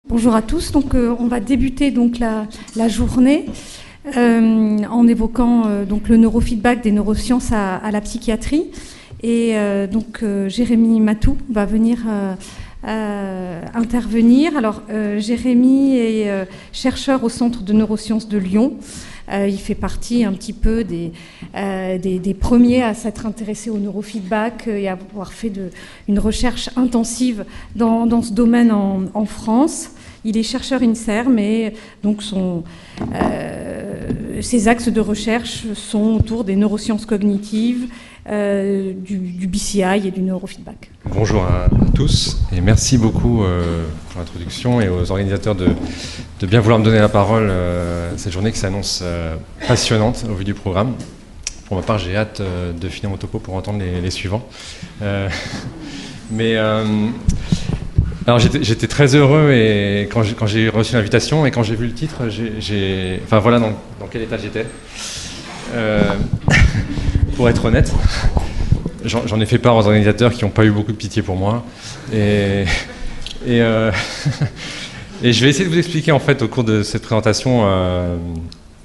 Bonjour à tous. Donc, on va débuter donc la journée en évoquant donc le neurofeedback des neurosciences à la psychiatrie. Et donc, Jérémy Matou va venir intervenir. Alors, Jérémy est chercheur au Centre de neurosciences de Lyon. Il fait partie un petit peu des premiers à s'être intéressés au neurofeedback et à avoir fait une recherche intensive dans ce domaine en France. Il est chercheur INSERM et donc ses axes de recherche sont autour des neurosciences cognitives, du BCI et du neurofeedback. Bonjour à tous et merci beaucoup pour l'introduction et aux organisateurs de bien vouloir me donner la parole cette journée qui s'annonce passionnante au vu du programme. Pour ma part, j'ai hâte de finir mon topo pour entendre les suivants. Alors j'étais très heureux et quand j'ai reçu l'invitation et quand j'ai vu le titre, enfin voilà dans quel état j'étais. Pour être honnête, j'en ai fait part aux organisateurs qui n'ont pas eu beaucoup de pitié pour moi. Et je vais essayer de vous expliquer en fait au cours de cette présentation,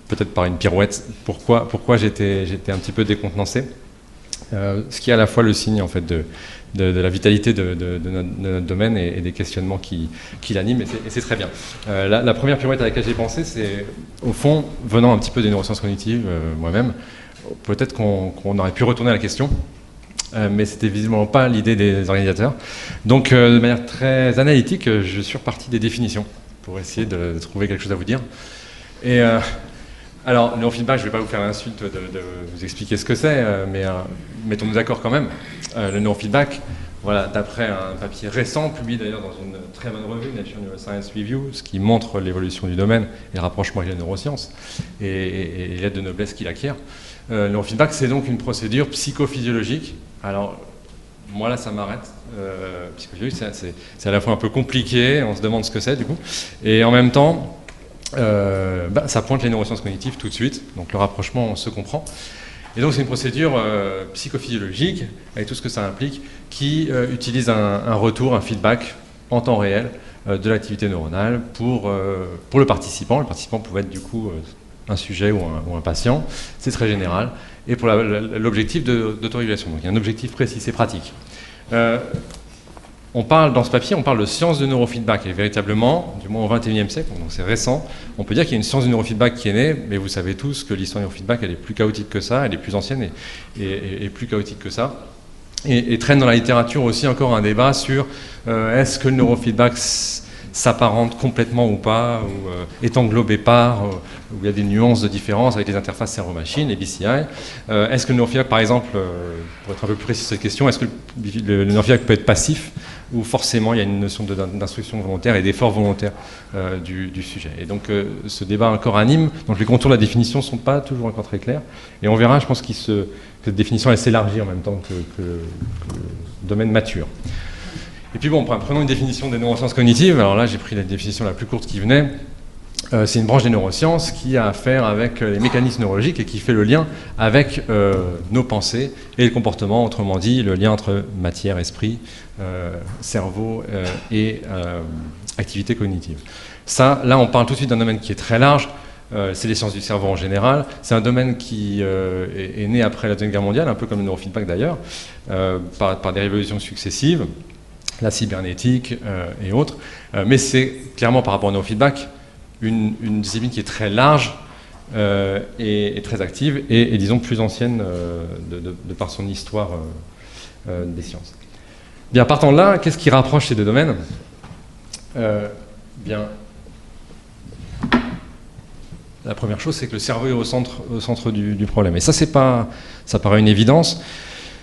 peut-être par une pirouette, pourquoi j'étais un petit peu décontenancé. Ce qui est à la fois le signe en fait de la vitalité de notre domaine et des questionnements qui l'animent, et c'est très bien. La première pirouette à laquelle j'ai pensé, c'est au fond, venant un petit peu des neurosciences cognitives moi-même, peut-être qu'on aurait pu retourner à la question, mais c'était visiblement pas l'idée des organisateurs. Donc de manière très analytique, je suis reparti des définitions pour essayer de trouver quelque chose à vous dire. Et alors, le neurofeedback, je ne vais pas vous faire l'insulte de vous expliquer ce que c'est, mais mettons-nous d'accord quand même. Le neurofeedback, voilà, d'après un papier récent, publié d'ailleurs dans une très bonne revue, Nature Neuroscience Review, ce qui montre l'évolution du domaine et le rapprochement avec les neurosciences et l'aide de noblesse qu'il acquiert. Le neurofeedback, c'est donc une procédure psychophysiologique. Alors, moi là, ça m'arrête. Psychophysiologique, c'est à la fois un peu compliqué, on se demande ce que c'est du coup, et en même temps, ça pointe les neurosciences cognitives tout de suite, donc le rapprochement se comprend. Et donc c'est une procédure psychophysiologique, avec tout ce que ça implique, qui utilise un retour, un feedback en temps réel de l'activité neuronale pour le participant. Le participant pouvait être du coup un sujet ou un patient, c'est très général, et pour l'objectif d'autorégulation. Donc il y a un objectif précis, c'est pratique. Dans ce papier, on parle de science de neurofeedback, et véritablement, du moins au XXIe siècle, donc c'est récent, on peut dire qu'il y a une science du neurofeedback qui est née, mais vous savez tous que l'histoire du neurofeedback, elle est plus chaotique que ça, elle est plus ancienne et plus chaotique que ça, et traîne dans la littérature aussi encore un débat sur est-ce que le neurofeedback s'apparente complètement ou pas, ou est englobé par, où il y a des nuances de différence avec les interfaces cerveau-machine, les BCI. Est-ce que le neurofeedback, par exemple, pour être un peu plus précis sur cette question, est-ce que le neurofeedback peut être passif, ou forcément il y a une notion d'instruction volontaire et d'effort volontaire du sujet. Et donc ce débat encore anime, donc les contours de la définition ne sont pas toujours encore très clairs, et on verra, je pense, que cette définition elle s'élargit en même temps que le domaine mature. Et puis bon, prenons une définition des neurosciences cognitives. Alors là, j'ai pris la définition la plus courte qui venait. C'est une branche des neurosciences qui a à faire avec les mécanismes neurologiques et qui fait le lien avec nos pensées et le comportement, autrement dit, le lien entre matière, esprit, cerveau et activité cognitive. Là, on parle tout de suite d'un domaine qui est très large. C'est les sciences du cerveau en général. C'est un domaine qui est né après la Deuxième Guerre mondiale, un peu comme le neurofeedback d'ailleurs, par des révolutions successives, la cybernétique et autres. Mais c'est clairement par rapport au neurofeedback une discipline qui est très large et très active et disons plus ancienne de par son histoire des sciences. Bien, partant de là, qu'est-ce qui rapproche ces deux domaines ? Bien, la première chose, c'est que le cerveau est au centre du problème. Et ça paraît une évidence.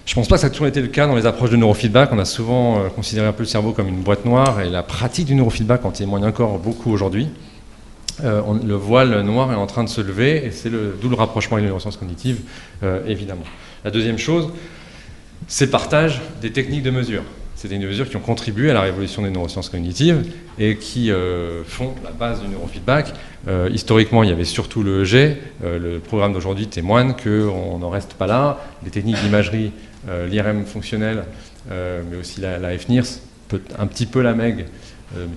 Je ne pense pas que ça a toujours été le cas dans les approches de neurofeedback. On a souvent considéré un peu le cerveau comme une boîte noire, et la pratique du neurofeedback en témoigne encore beaucoup aujourd'hui. Le voile noir est en train de se lever, et c'est d'où le rapprochement avec les neurosciences cognitives, évidemment. La deuxième chose, c'est le partage des techniques de mesure. C'est des mesures qui ont contribué à la révolution des neurosciences cognitives et qui font la base du neurofeedback. Historiquement, il y avait surtout le EEG. Le programme d'aujourd'hui témoigne qu'on n'en reste pas là. Les techniques d'imagerie, l'IRM fonctionnel, mais aussi la FNIRS, un petit peu la MEG,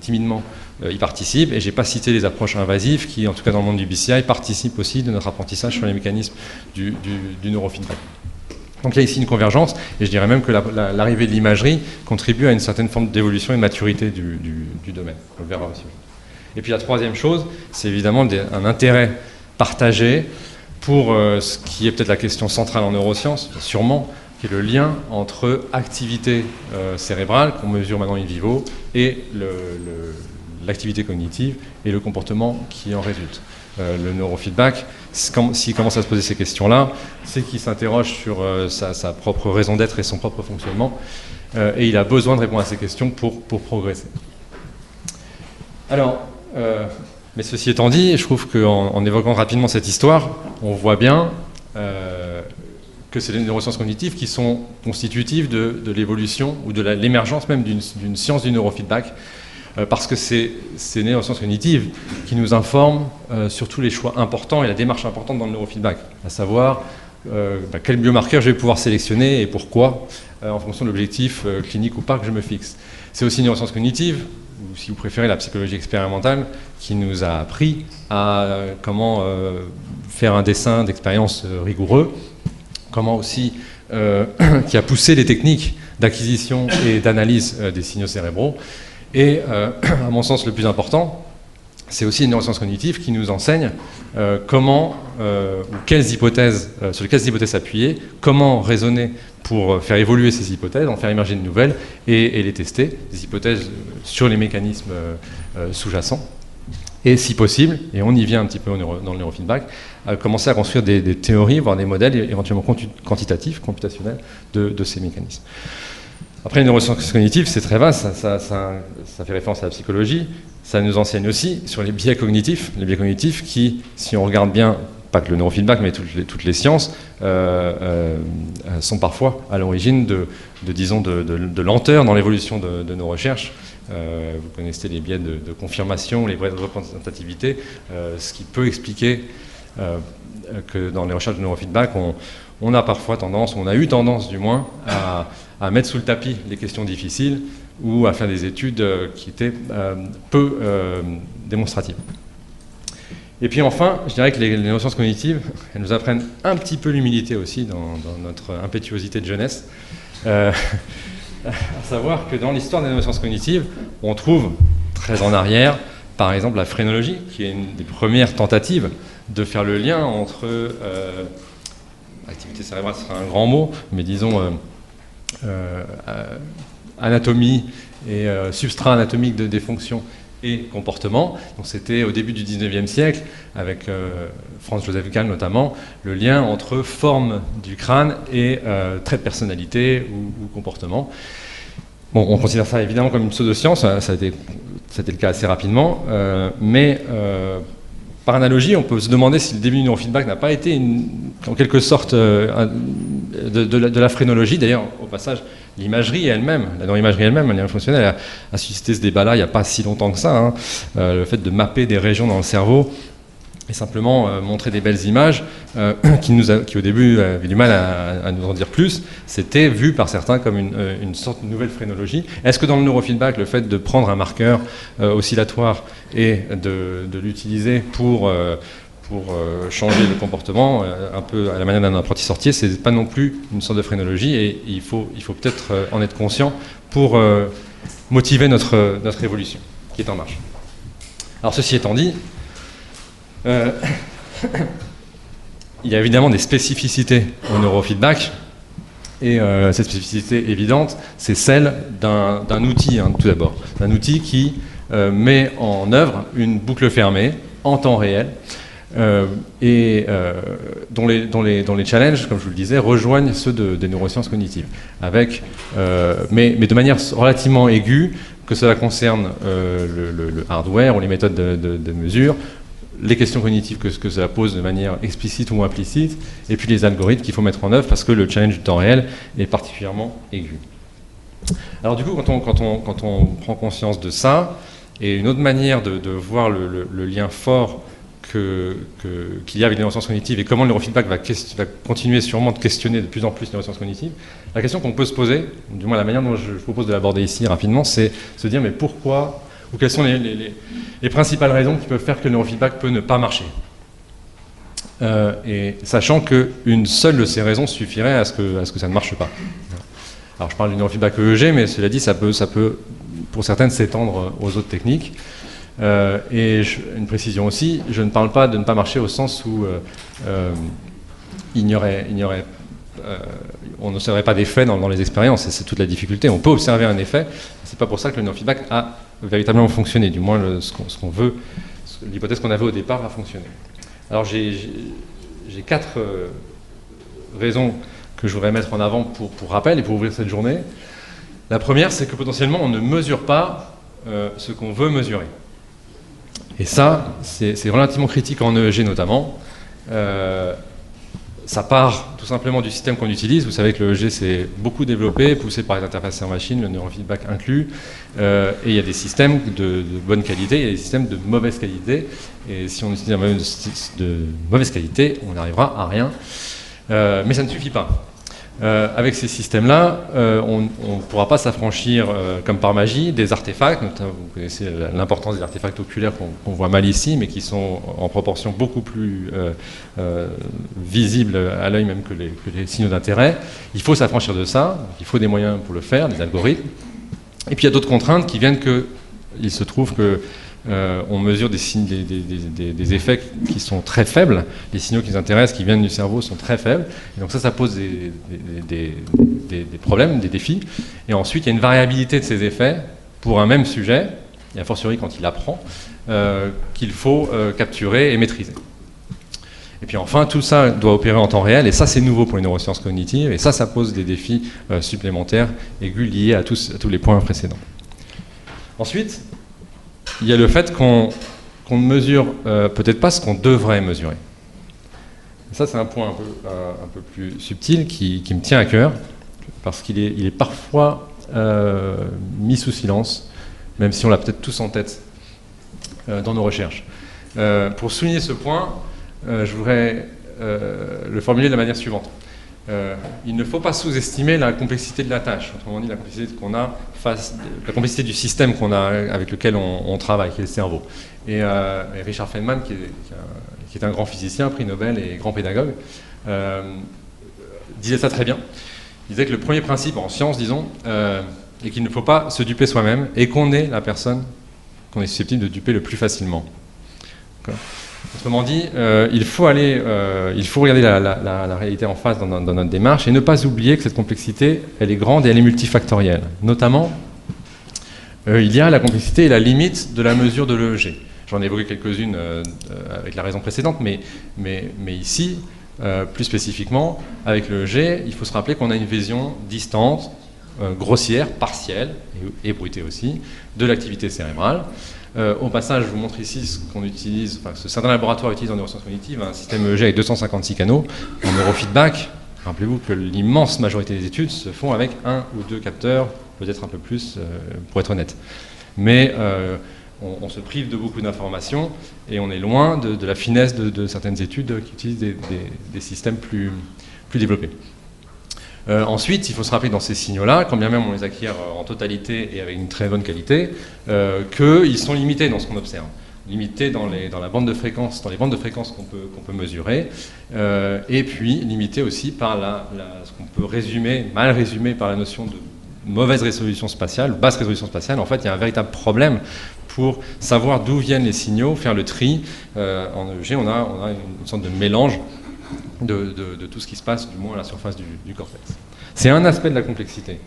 timidement y participent, et je n'ai pas cité les approches invasives qui, en tout cas dans le monde du BCI, participent aussi de notre apprentissage sur les mécanismes du neurofeedback. Donc il y a ici une convergence, et je dirais même que l'arrivée de l'imagerie contribue à une certaine forme d'évolution et de maturité du domaine. On le verra aussi. Et puis la troisième chose, c'est évidemment un intérêt partagé pour ce qui est peut-être la question centrale en neurosciences, sûrement, qui est le lien entre activité cérébrale, qu'on mesure maintenant in vivo, et l'activité cognitive et le comportement qui en résulte. Le neurofeedback, s'il commence à se poser ces questions-là, c'est qu'il s'interroge sur sa propre raison d'être et son propre fonctionnement, et il a besoin de répondre à ces questions pour progresser. Alors, mais ceci étant dit, je trouve qu'en évoquant rapidement cette histoire, on voit bien que c'est les neurosciences cognitives qui sont constitutives de l'évolution ou de l'émergence même d'une science du neurofeedback, parce que c'est ces neurosciences cognitives qui nous informent sur tous les choix importants et la démarche importante dans le neurofeedback, à savoir quel biomarqueur je vais pouvoir sélectionner et pourquoi, en fonction de l'objectif clinique ou pas que je me fixe. C'est aussi une neuroscience cognitive, ou si vous préférez la psychologie expérimentale, qui nous a appris à comment faire un dessin d'expérience rigoureux, comment aussi qui a poussé les techniques d'acquisition et d'analyse des signaux cérébraux. Et à mon sens, le plus important, c'est aussi une neuroscience cognitive qui nous enseigne comment, ou quelles hypothèses, sur quelles hypothèses s'appuyer, comment raisonner pour faire évoluer ces hypothèses, en faire émerger de nouvelles et les tester, des hypothèses sur les mécanismes sous-jacents. Et si possible, et on y vient un petit peu dans le neurofeedback, commencer à construire des théories, voire des modèles éventuellement quantitatifs, computationnels de ces mécanismes. Après, les neurosciences cognitives, c'est très vaste, ça fait référence à la psychologie, ça nous enseigne aussi sur les biais cognitifs qui, si on regarde bien, pas que le neurofeedback, mais toutes les sciences, sont parfois à l'origine de lenteur dans l'évolution de nos recherches. Vous connaissez les biais de confirmation, les biais de représentativité, ce qui peut expliquer que dans les recherches de neurofeedback, on a parfois tendance, on a eu tendance du moins, à mettre sous le tapis les questions difficiles ou à faire des études qui étaient peu démonstratives. Et puis enfin, je dirais que les neurosciences cognitives, elles nous apprennent un petit peu l'humilité aussi dans notre impétuosité de jeunesse. À savoir que dans l'histoire des neurosciences cognitives, on trouve très en arrière, par exemple, la phrénologie, qui est une des premières tentatives de faire le lien entre activité cérébrale, ce sera un grand mot, mais disons anatomie et substrat anatomique des fonctions et comportement. Donc c'était au début du 19e siècle, avec Franz Joseph Gall notamment, le lien entre forme du crâne et trait de personnalité ou comportement. Bon, on considère ça évidemment comme une pseudo-science, ça a été le cas assez rapidement, mais par analogie, on peut se demander si le début du neurofeedback n'a pas été en quelque sorte de la phrénologie. D'ailleurs, au passage, l'imagerie elle-même, la neuroimagerie elle-même, la fonctionnelle, a suscité ce débat-là il n'y a pas si longtemps que ça. Hein. Le fait de mapper des régions dans le cerveau et simplement montrer des belles images qui au début avaient du mal à nous en dire plus, c'était vu par certains comme une sorte de nouvelle phrénologie. Est-ce que dans le neurofeedback, le fait de prendre un marqueur oscillatoire et de l'utiliser pour changer le comportement, un peu à la manière d'un apprenti sorcier, c'est pas non plus une sorte de phrénologie, et il faut peut-être en être conscient pour motiver notre évolution, qui est en marche. Alors ceci étant dit, il y a évidemment des spécificités au neurofeedback, et cette spécificité évidente, c'est celle d'un outil, tout d'abord, d'un outil qui met en œuvre une boucle fermée en temps réel, et dont les challenges, comme je vous le disais, rejoignent ceux des neurosciences cognitives, mais de manière relativement aiguë, que cela concerne le hardware ou les méthodes de mesure, les questions cognitives que cela pose de manière explicite ou implicite, et puis les algorithmes qu'il faut mettre en œuvre, parce que le challenge du temps réel est particulièrement aigu. Alors du coup, quand on prend conscience de ça, et une autre manière de voir le lien fort qu'il y a avec les neurosciences cognitives et comment le neurofeedback va continuer sûrement de questionner de plus en plus les neurosciences cognitives, la question qu'on peut se poser, du moins la manière dont je propose de l'aborder ici rapidement, c'est se dire mais pourquoi ou quelles sont les principales raisons qui peuvent faire que le neurofeedback peut ne pas marcher. Et sachant qu'une seule de ces raisons suffirait à ce que ça ne marche pas. Alors je parle du neurofeedback EEG, mais cela dit, ça peut pour certaines s'étendre aux autres techniques. Et une précision aussi, je ne parle pas de ne pas marcher au sens où on n'observerait pas d'effet dans les expériences, et c'est toute la difficulté. On peut observer un effet, c'est pas pour ça que le neurofeedback a véritablement fonctionné, du moins ce qu'on veut, l'hypothèse qu'on avait au départ va fonctionner. Alors j'ai 4 raisons que je voudrais mettre en avant pour rappel et pour ouvrir cette journée. La première, c'est que potentiellement on ne mesure pas ce qu'on veut mesurer. Et ça, c'est relativement critique en EEG notamment. Ça part tout simplement du système qu'on utilise. Vous savez que le EEG s'est beaucoup développé, poussé par les interfaces en-machine, le neurofeedback inclus. Et il y a des systèmes de bonne qualité, il y a des systèmes de mauvaise qualité. Et si on utilise un modèle de mauvaise qualité, on n'arrivera à rien. Mais ça ne suffit pas. Avec ces systèmes-là, on ne pourra pas s'affranchir, comme par magie, des artefacts. Notamment, vous connaissez l'importance des artefacts oculaires qu'on voit mal ici, mais qui sont en proportion beaucoup plus visibles à l'œil même que les signaux d'intérêt. Il faut s'affranchir de ça, donc il faut des moyens pour le faire, des algorithmes. Et puis il y a d'autres contraintes qui viennent qu'il se trouve que on mesure des effets qui sont très faibles. Les signaux qui nous intéressent, qui viennent du cerveau, sont très faibles. Et donc ça pose des problèmes, des défis. Et ensuite, il y a une variabilité de ces effets pour un même sujet, et a fortiori quand il apprend, qu'il faut capturer et maîtriser. Et puis enfin, tout ça doit opérer en temps réel, et ça c'est nouveau pour les neurosciences cognitives, et ça pose des défis supplémentaires, aigus, liés à tous les points précédents. Ensuite, il y a le fait qu'on ne mesure peut-être pas ce qu'on devrait mesurer. Et ça, c'est un point un peu plus subtil qui me tient à cœur, parce qu'il est parfois mis sous silence, même si on l'a peut-être tous en tête dans nos recherches. Pour souligner ce point, je voudrais le formuler de la manière suivante. Il ne faut pas sous-estimer la complexité de la tâche, autrement dit la complexité qu'on a la complexité du système qu'on a avec lequel on travaille, qui est le cerveau. Et Richard Feynman, qui est un grand physicien, prix Nobel et grand pédagogue, disait ça très bien. Il disait que le premier principe en science, disons, est qu'il ne faut pas se duper soi-même et qu'on est la personne qu'on est susceptible de duper le plus facilement. Autrement dit, il faut regarder la réalité en face dans notre démarche et ne pas oublier que cette complexité, elle est grande et elle est multifactorielle. Notamment, il y a la complexité et la limite de la mesure de l'EEG. J'en ai évoqué quelques-unes avec la raison précédente, mais ici, plus spécifiquement, avec l'EEG, il faut se rappeler qu'on a une vision distante, grossière, partielle, et bruitée aussi, de l'activité cérébrale. Au passage, je vous montre ici ce qu'on utilise, enfin, ce certains laboratoires utilisent en neurosciences cognitives, un système EEG avec 256 canaux. En neurofeedback, rappelez-vous que l'immense majorité des études se font avec 1 ou 2 capteurs, peut-être un peu plus, pour être honnête. Mais on se prive de beaucoup d'informations et on est loin de la finesse de certaines études qui utilisent des systèmes plus développés. Ensuite, il faut se rappeler dans ces signaux-là, quand bien même on les acquiert en totalité et avec une très bonne qualité, qu'ils sont limités dans ce qu'on observe. Limités dans la bande de fréquences, dans les bandes de fréquences qu'on peut mesurer, et puis limités aussi par ce qu'on peut mal résumer par la notion de mauvaise résolution spatiale, basse résolution spatiale. En fait, il y a un véritable problème pour savoir d'où viennent les signaux, faire le tri. En EEG, on a une sorte de mélange de tout ce qui se passe, du moins à la surface du cortex. C'est un aspect de la complexité.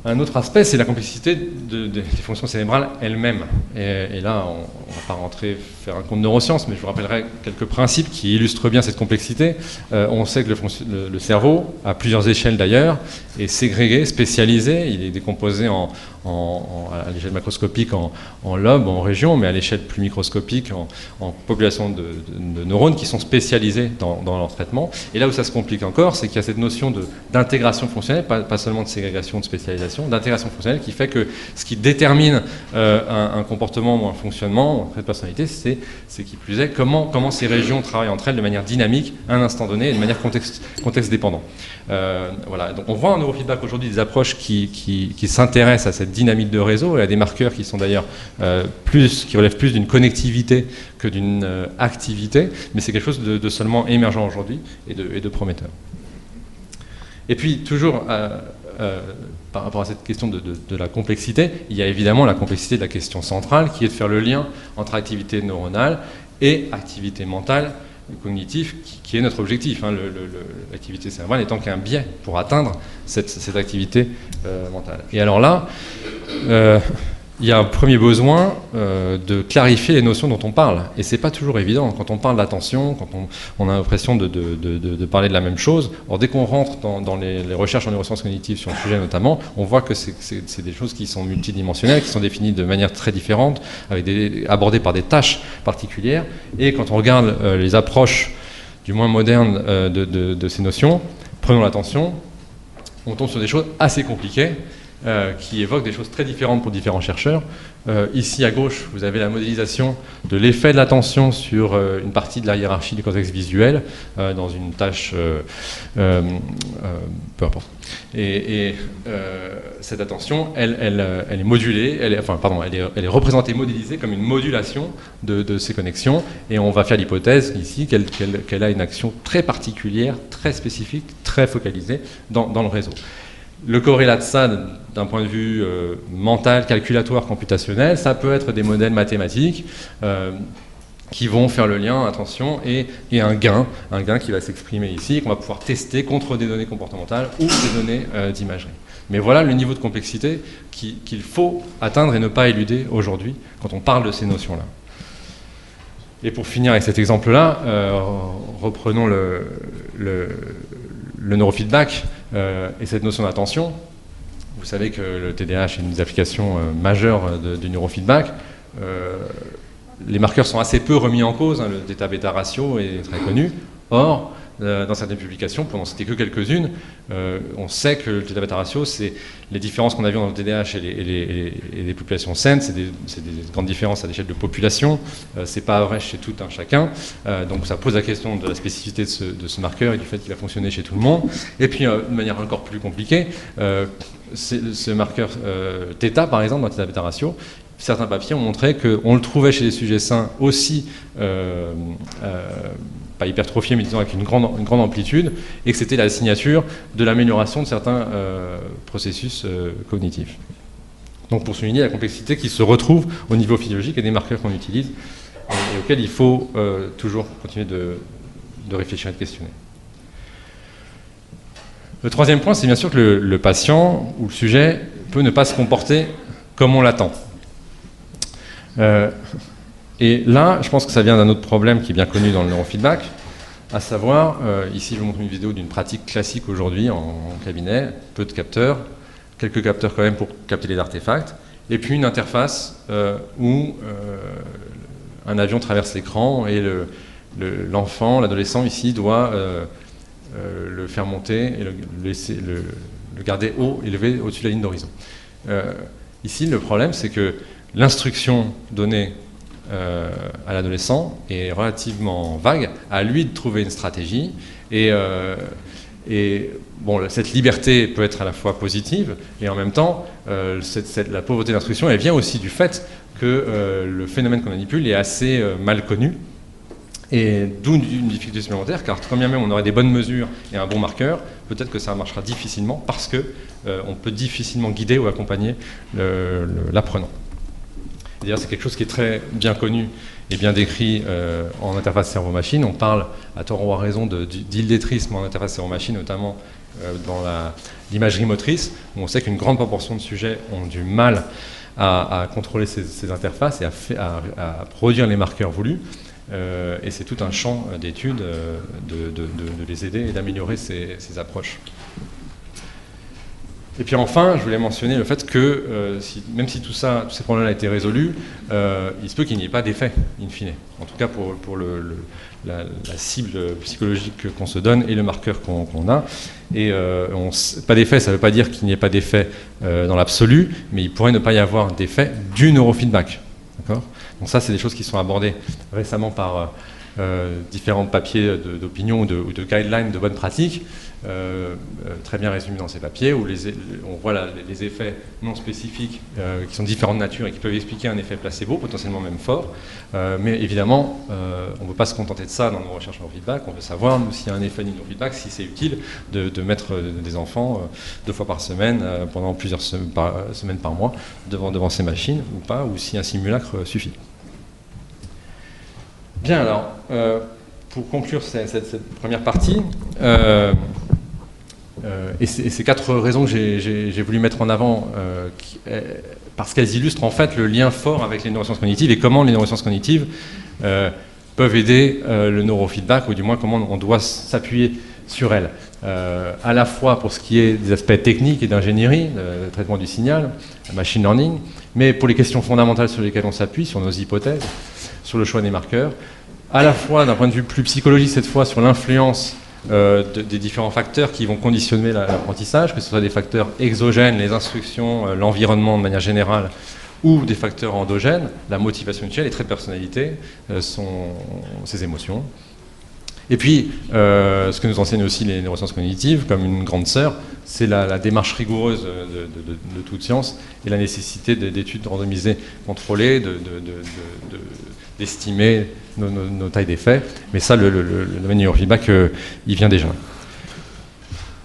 Un autre aspect, c'est la complexité des fonctions cérébrales elles-mêmes. Et là, on ne va pas faire un cours de neurosciences, mais je vous rappellerai quelques principes qui illustrent bien cette complexité. On sait que le cerveau, à plusieurs échelles d'ailleurs, est ségrégé, spécialisé. Il est décomposé à l'échelle macroscopique en lobes, en régions, mais à l'échelle plus microscopique en populations de neurones qui sont spécialisés dans leur traitement. Et là où ça se complique encore, c'est qu'il y a cette notion d'intégration fonctionnelle, pas seulement de ségrégation, de spécialisation, d'intégration fonctionnelle qui fait que ce qui détermine un comportement ou un fonctionnement, dans cette personnalité, c'est qui plus est comment ces régions travaillent entre elles de manière dynamique à un instant donné et de manière contexte dépendant. Voilà. Donc on voit en neurofeedback aujourd'hui des approches qui s'intéressent à cette dynamique de réseau et à des marqueurs qui sont d'ailleurs qui relèvent plus d'une connectivité que d'une activité, mais c'est quelque chose de seulement émergent aujourd'hui et de prometteur. Et puis toujours par rapport à cette question de la complexité, il y a évidemment la complexité de la question centrale qui est de faire le lien entre activité neuronale et activité mentale cognitive qui est notre objectif, hein, l'activité cérébrale étant qu'un biais pour atteindre cette activité mentale. Et alors là, il y a un premier besoin de clarifier les notions dont on parle. Et c'est pas toujours évident. Quand on parle d'attention, quand on a l'impression de parler de la même chose, or dès qu'on rentre dans les recherches en neurosciences cognitives sur le sujet notamment, on voit que c'est des choses qui sont multidimensionnelles, qui sont définies de manière très différente, abordées par des tâches particulières. Et quand on regarde les approches, du moins modernes, de ces notions, prenons l'attention, on tombe sur des choses assez compliquées, qui évoquent des choses très différentes pour différents chercheurs. Ici à gauche, vous avez la modélisation de l'effet de l'attention sur une partie de la hiérarchie du contexte visuel dans une tâche, peu importe. Et cette attention, elle est modulée, elle est représentée, modélisée comme une modulation de ces connexions. Et on va faire l'hypothèse ici qu'elle a une action très particulière, très spécifique, très focalisée dans le réseau. Le corrélat de ça, d'un point de vue mental, calculatoire, computationnel, ça peut être des modèles mathématiques qui vont faire le lien, attention, et un gain qui va s'exprimer ici, qu'on va pouvoir tester contre des données comportementales ou des données d'imagerie. Mais voilà le niveau de complexité qu'il faut atteindre et ne pas éluder aujourd'hui quand on parle de ces notions-là. Et pour finir avec cet exemple-là, reprenons le neurofeedback et cette notion d'attention. Vous savez que le TDAH est une des applications majeures du neurofeedback. Les marqueurs sont assez peu remis en cause, hein, le θ-β ratio est très connu. Or, dans certaines publications, pour n'en citer que quelques-unes, on sait que le θ-β ratio, c'est les différences qu'on a vues dans le TDAH et les populations saines, c'est des grandes différences à l'échelle de population, c'est pas vrai chez tout un chacun, donc ça pose la question de la spécificité de ce marqueur et du fait qu'il va fonctionner chez tout le monde. Et puis, de manière encore plus compliquée, ce marqueur θ, par exemple, dans le θ-β ratio, certains papiers ont montré qu'on le trouvait chez les sujets sains aussi, pas hypertrophié, mais disons avec une grande amplitude, et que c'était la signature de l'amélioration de certains processus cognitifs. Donc pour souligner la complexité qui se retrouve au niveau physiologique et des marqueurs qu'on utilise, et auxquels il faut toujours continuer de réfléchir et de questionner. Le troisième point, c'est bien sûr que le patient ou le sujet peut ne pas se comporter comme on l'attend. Et là, je pense que ça vient d'un autre problème qui est bien connu dans le neurofeedback, à savoir, ici je vous montre une vidéo d'une pratique classique aujourd'hui en cabinet, peu de capteurs, quelques capteurs quand même pour capter les artefacts, et puis une interface où un avion traverse l'écran et l'enfant, l'adolescent ici doit le faire monter et le garder haut, élevé au-dessus de la ligne d'horizon. Ici, le problème, c'est que l'instruction donnée à l'adolescent est relativement vague, à lui de trouver une stratégie, et bon, cette liberté peut être à la fois positive, et en même temps, la pauvreté d'instruction, elle vient aussi du fait que le phénomène qu'on manipule est assez mal connu, et d'où une difficulté supplémentaire, car quand bien même on aurait des bonnes mesures et un bon marqueur, peut-être que ça marchera difficilement, parce qu'on peut difficilement guider ou accompagner l'apprenant. D'ailleurs, c'est quelque chose qui est très bien connu et bien décrit en interface cerveau-machine. On parle, à tort ou à raison, d'illettrisme en interface cerveau-machine, notamment dans l'imagerie motrice, où on sait qu'une grande proportion de sujets ont du mal à contrôler ces interfaces et à produire les marqueurs voulus. Et c'est tout un champ d'études de les aider et d'améliorer ces approches. Et puis enfin, je voulais mentionner le fait que même si tous ces problèmes-là ont été résolus, il se peut qu'il n'y ait pas d'effet, in fine. En tout cas pour la cible psychologique qu'on se donne et le marqueur qu'on a. Et pas d'effet, ça ne veut pas dire qu'il n'y ait pas d'effet dans l'absolu, mais il pourrait ne pas y avoir d'effet du neurofeedback. D'accord ? Donc ça, c'est des choses qui sont abordées récemment par différents papiers d'opinion ou de guidelines de bonnes pratiques, très bien résumés dans ces papiers, où on voit les effets non spécifiques qui sont de différentes natures et qui peuvent expliquer un effet placebo, potentiellement même fort. Mais évidemment, on ne peut pas se contenter de ça dans nos recherches neurofeedback. On veut savoir, s'il y a un effet neurofeedback, si c'est utile de mettre des enfants 2 fois par semaine, pendant plusieurs semaines par mois, devant ces machines ou pas, ou si un simulacre suffit. Bien, alors, pour conclure cette première partie, et ces 4 raisons que j'ai voulu mettre en avant, parce qu'elles illustrent en fait le lien fort avec les neurosciences cognitives et comment les neurosciences cognitives peuvent aider le neurofeedback, ou du moins comment on doit s'appuyer sur elles. À la fois pour ce qui est des aspects techniques et d'ingénierie, le traitement du signal, le machine learning, mais pour les questions fondamentales sur lesquelles on s'appuie, sur nos hypothèses, sur le choix des marqueurs, à la fois d'un point de vue plus psychologique cette fois sur l'influence des différents facteurs qui vont conditionner l'apprentissage, que ce soit des facteurs exogènes, les instructions, l'environnement de manière générale, ou des facteurs endogènes, la motivation mutuelle, les traits de personnalité, ses émotions. Et puis, ce que nous enseignent aussi les neurosciences cognitives, comme une grande sœur, c'est la démarche rigoureuse de toute science et la nécessité d'études randomisées contrôlées, d'estimer nos tailles d'effets. Mais ça, le domaine du neurofeedback, il vient déjà.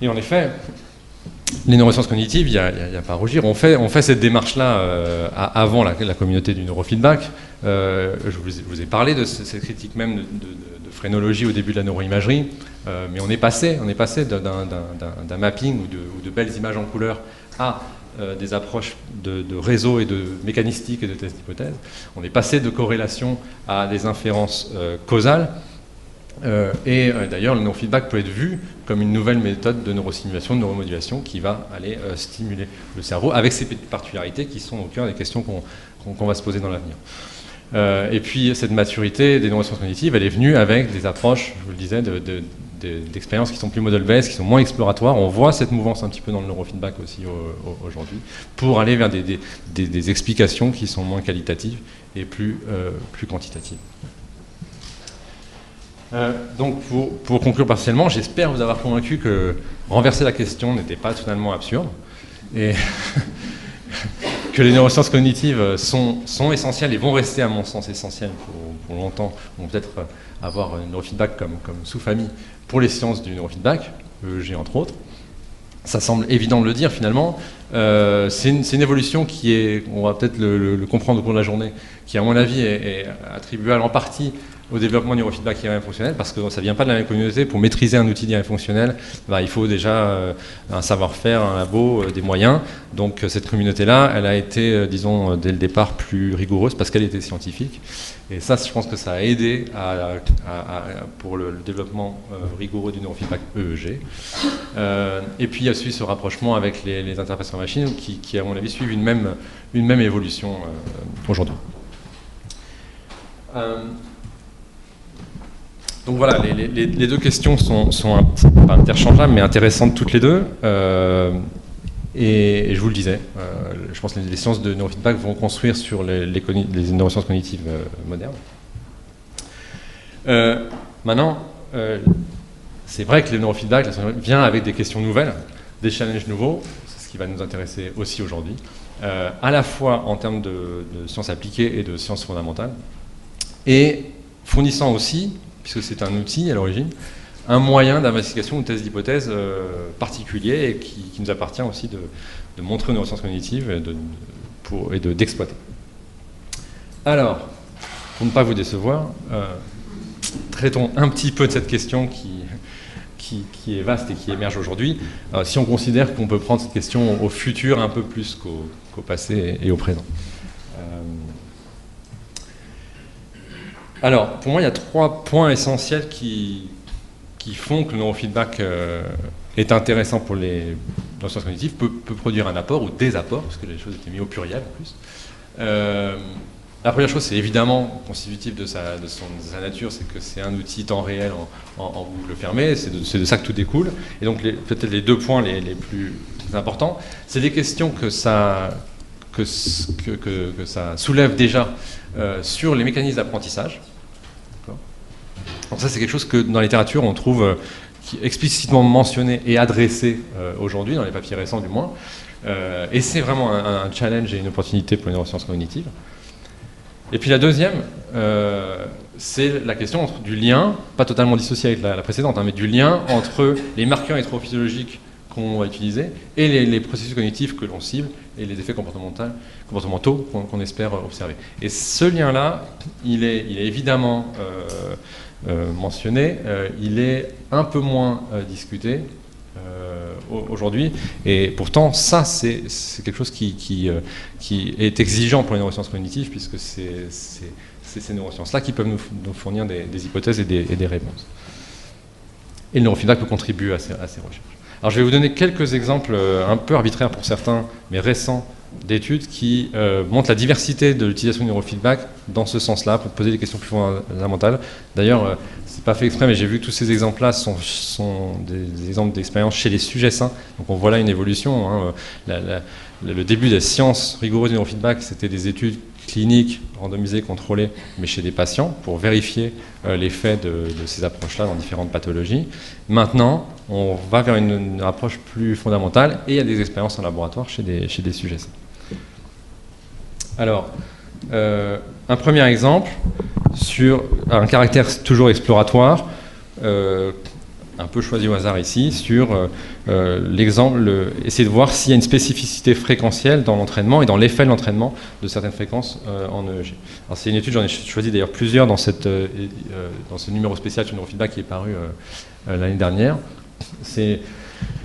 Et en effet, les neurosciences cognitives, il n'y a pas à rougir. On fait cette démarche-là avant la communauté du neurofeedback. Je vous ai parlé de cette critique même de phrénologie au début de la neuroimagerie, mais on est passé d'un mapping ou de belles images en couleur à des approches de réseau et de mécanistique et de tests d'hypothèse. On est passé de corrélation à des inférences causales. D'ailleurs, le neurofeedback peut être vu comme une nouvelle méthode de neurostimulation, de neuromodulation qui va aller stimuler le cerveau avec ses particularités qui sont au cœur des questions qu'on va se poser dans l'avenir. Et puis cette maturité des neurosciences cognitives, elle est venue avec des approches, je vous le disais, d'expériences qui sont plus model-based, qui sont moins exploratoires. On voit cette mouvance un petit peu dans le neurofeedback aussi aujourd'hui, pour aller vers des explications qui sont moins qualitatives et plus quantitatives. Donc pour conclure partiellement, j'espère vous avoir convaincu que renverser la question n'était pas totalement absurde et que les neurosciences cognitives sont essentielles et vont rester à mon sens essentielles pour longtemps. On va peut-être avoir un neurofeedback comme sous-famille pour les sciences du neurofeedback, EEG entre autres. Ça semble évident de le dire finalement. C'est une évolution qui est, on va peut-être le comprendre au cours de la journée, qui à mon avis est attribuable en partie au développement du neurofeedback IRM fonctionnel, parce que ça ne vient pas de la même communauté. Pour maîtriser un outil d'IRM fonctionnel, il faut déjà un savoir-faire, un labo, des moyens. Donc cette communauté-là, elle a été, disons, dès le départ plus rigoureuse, parce qu'elle était scientifique. Et ça, je pense que ça a aidé pour le développement rigoureux du neurofeedback EEG. Et puis il y a aussi ce rapprochement avec les interfaces en machine, qui à mon avis suivent une même évolution aujourd'hui. Donc voilà, les deux questions sont pas interchangeables, mais intéressantes toutes les deux. Et je vous le disais, je pense que les sciences de neurofeedback vont construire sur les neurosciences cognitives modernes. Maintenant, c'est vrai que le neurofeedback vient avec des questions nouvelles, des challenges nouveaux, c'est ce qui va nous intéresser aussi aujourd'hui, à la fois en termes de sciences appliquées et de sciences fondamentales, et fournissant aussi, puisque c'est un outil à l'origine, un moyen d'investigation ou de test d'hypothèse particulier et qui nous appartient aussi de montrer aux neurosciences cognitives et d'exploiter. Alors, pour ne pas vous décevoir, traitons un petit peu de cette question qui est vaste et qui émerge aujourd'hui, si on considère qu'on peut prendre cette question au futur un peu plus qu'au passé et au présent. Alors, pour moi, il y a 3 points essentiels qui font que le neurofeedback est intéressant pour les neurosciences cognitives, peut produire un apport ou des apports, parce que les choses étaient mises au pluriel en plus. La première chose, c'est évidemment constitutif de sa nature, c'est que c'est un outil temps réel en boucle fermée, c'est de ça que tout découle. Et donc peut-être les 2 points les plus importants, c'est des questions que ça que ça soulève déjà sur les mécanismes d'apprentissage. Donc ça, c'est quelque chose que dans la littérature, on trouve qui est explicitement mentionné et adressé aujourd'hui, dans les papiers récents du moins. Et c'est vraiment un challenge et une opportunité pour les neurosciences cognitives. Et puis la deuxième, c'est la question du lien, pas totalement dissocié avec la précédente, mais du lien entre les marqueurs électrophysiologiques qu'on va utiliser et les processus cognitifs que l'on cible et les effets comportementaux qu'on espère observer. Et ce lien-là, il est évidemment mentionné, il est un peu moins discuté aujourd'hui, et pourtant ça c'est quelque chose qui est exigeant pour les neurosciences cognitives, puisque c'est ces neurosciences-là qui peuvent nous fournir des hypothèses et des réponses. Et le neurofeedback peut contribuer à ces recherches. Alors je vais vous donner quelques exemples un peu arbitraires pour certains, mais récents, d'études qui montrent la diversité de l'utilisation du neurofeedback dans ce sens-là, pour poser des questions plus fondamentales. D'ailleurs, c'est pas fait exprès, mais j'ai vu que tous ces exemples-là sont des exemples d'expériences chez les sujets sains. Donc on voit là une évolution. Hein. Le début des sciences rigoureuses du neurofeedback, c'était des études cliniques, randomisées, contrôlées, mais chez des patients, pour vérifier l'effet de ces approches-là dans différentes pathologies. Maintenant, on va vers une approche plus fondamentale, et il y a des expériences en laboratoire chez des sujets sains. Alors, un premier exemple sur un caractère toujours exploratoire, un peu choisi au hasard ici, sur l'exemple, essayer de voir s'il y a une spécificité fréquentielle dans l'entraînement et dans l'effet de l'entraînement de certaines fréquences en EEG. Alors c'est une étude, j'en ai choisi d'ailleurs plusieurs dans ce numéro spécial sur le neurofeedback qui est paru l'année dernière. C'est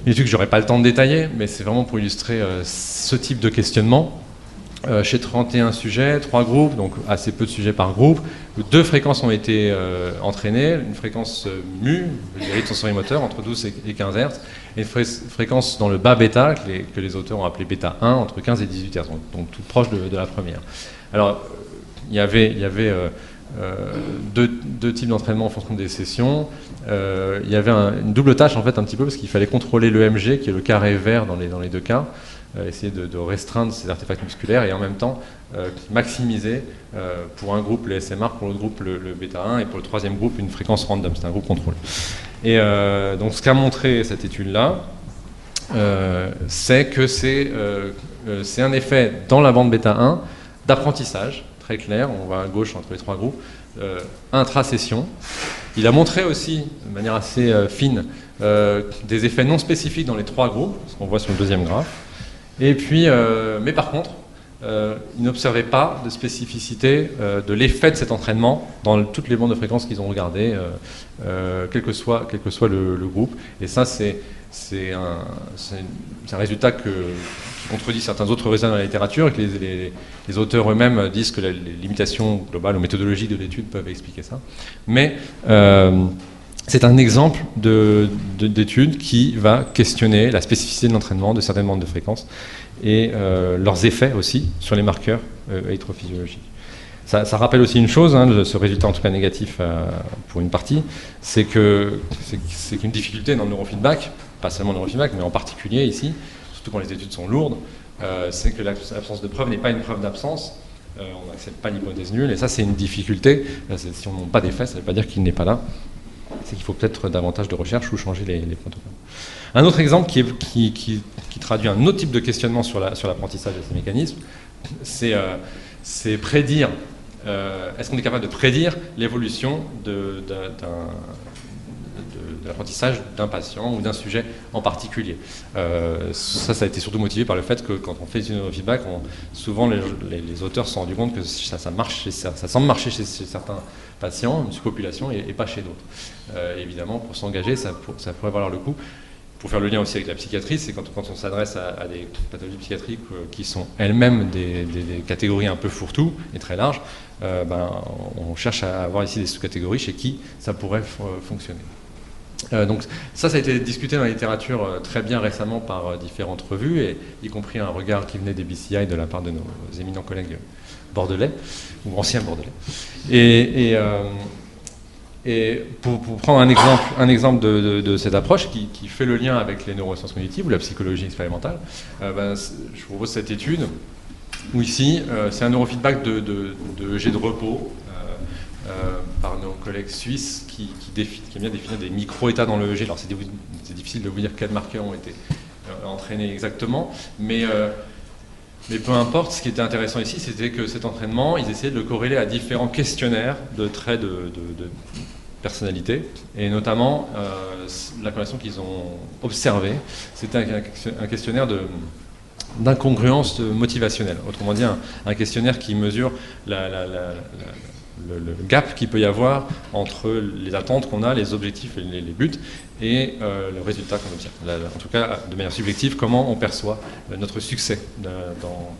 une étude que j'aurais pas le temps de détailler, mais c'est vraiment pour illustrer ce type de questionnement. Chez 31 sujets, 3 groupes, donc assez peu de sujets par groupe. 2 fréquences ont été entraînées, une fréquence mu, le rythme sensorimoteur, entre 12 et 15 Hz, et une fréquence dans le bas bêta, que les auteurs ont appelé bêta 1, entre 15 et 18 Hz, donc toute proche de la première. Alors, il y avait deux types d'entraînement en fonction des sessions. Il y avait une double tâche, en fait, un petit peu, parce qu'il fallait contrôler l'EMG, qui est le carré vert dans les 2 cas, essayer de restreindre ces artefacts musculaires, et en même temps maximiser pour un groupe les SMR, pour l'autre groupe le bêta 1, et pour le troisième groupe une fréquence random, c'est un groupe contrôle. Et donc ce qu'a montré cette étude-là, c'est que c'est un effet dans la bande bêta 1 d'apprentissage, très clair, on va à gauche entre les 3 groupes, intra-session. Il a montré aussi, de manière assez fine, des effets non spécifiques dans les 3 groupes, ce qu'on voit sur le deuxième graphe. Et puis, mais par contre, ils n'observaient pas de spécificité de l'effet de cet entraînement dans toutes les bandes de fréquences qu'ils ont regardées, quel que soit le groupe. Et ça, c'est un résultat qui contredit certains autres résultats dans la littérature, et que les auteurs eux-mêmes disent que les limitations globales ou méthodologiques de l'étude peuvent expliquer ça. Mais c'est un exemple d'étude qui va questionner la spécificité de l'entraînement de certaines bandes de fréquences et leurs effets aussi sur les marqueurs électrophysiologiques. Ça rappelle aussi une chose, hein, ce résultat en tout cas négatif pour une partie, c'est qu'une difficulté dans le neurofeedback, pas seulement le neurofeedback, mais en particulier ici, surtout quand les études sont lourdes, c'est que l'absence de preuve n'est pas une preuve d'absence. On n'accepte pas l'hypothèse nulle, et ça c'est une difficulté. Si on n'a pas d'effet, ça ne veut pas dire qu'il n'est pas là. C'est qu'il faut peut-être davantage de recherche ou changer les protocoles. Un autre exemple qui traduit un autre type de questionnement sur l'apprentissage de ces mécanismes, c'est prédire. Est-ce qu'on est capable de prédire l'évolution de l'apprentissage d'un patient ou d'un sujet en particulier. Ça a été surtout motivé par le fait que quand on fait du neurofeedback, souvent les auteurs se sont rendus compte que ça semble marcher chez certains patients, une subpopulation, et pas chez d'autres. Évidemment, pour s'engager, ça pourrait valoir le coup. Pour faire le lien aussi avec la psychiatrie, c'est quand on s'adresse à des pathologies psychiatriques qui sont elles-mêmes des catégories un peu fourre-tout et très larges, on cherche à avoir ici des sous-catégories chez qui ça pourrait fonctionner. Donc ça a été discuté dans la littérature très bien récemment par différentes revues, et y compris un regard qui venait des BCI de la part de nos éminents collègues bordelais, ou anciens bordelais. Et pour prendre un exemple de cette approche qui fait le lien avec les neurosciences cognitives ou la psychologie expérimentale, je vous propose cette étude Ou ici, c'est un neurofeedback de jet de repos par nos collègues suisses qui aiment bien définir des micro-états dans le EEG. Alors c'est difficile de vous dire quels marqueurs ont été entraînés exactement, mais peu importe, ce qui était intéressant ici, c'était que cet entraînement, ils essayaient de le corréler à différents questionnaires de traits de personnalité, et notamment la corrélation qu'ils ont observée, c'était un questionnaire d'incongruence motivationnelle. Autrement dit, un questionnaire qui mesure le gap qu'il peut y avoir entre les attentes qu'on a, les objectifs et les buts, et le résultat qu'on obtient. En tout cas, de manière subjective, comment on perçoit notre succès dans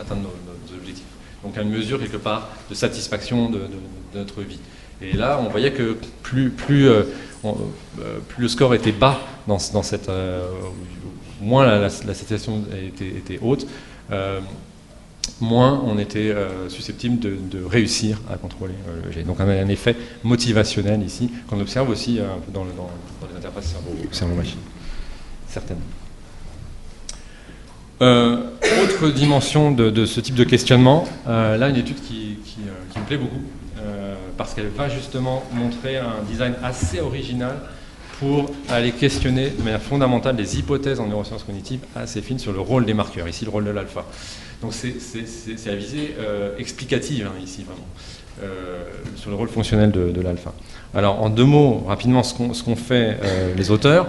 atteindre nos objectifs. Donc une mesure quelque part de satisfaction de notre vie. Et là, on voyait que plus le score était bas dans cette... moins la satisfaction était haute, moins on était susceptible de réussir à contrôler le jet. Donc un effet motivationnel ici, qu'on observe aussi un peu dans les interfaces cerveau-machine. Certaines. Autre dimension de ce type de questionnement, là une étude qui me plaît beaucoup, parce qu'elle va justement montrer un design assez original pour aller questionner de manière fondamentale des hypothèses en neurosciences cognitives assez fines sur le rôle des marqueurs, ici le rôle de l'alpha. Donc c'est à visée explicative, hein, ici vraiment, sur le rôle fonctionnel de l'alpha. Alors en 2 mots, rapidement, ce qu'ont fait les auteurs,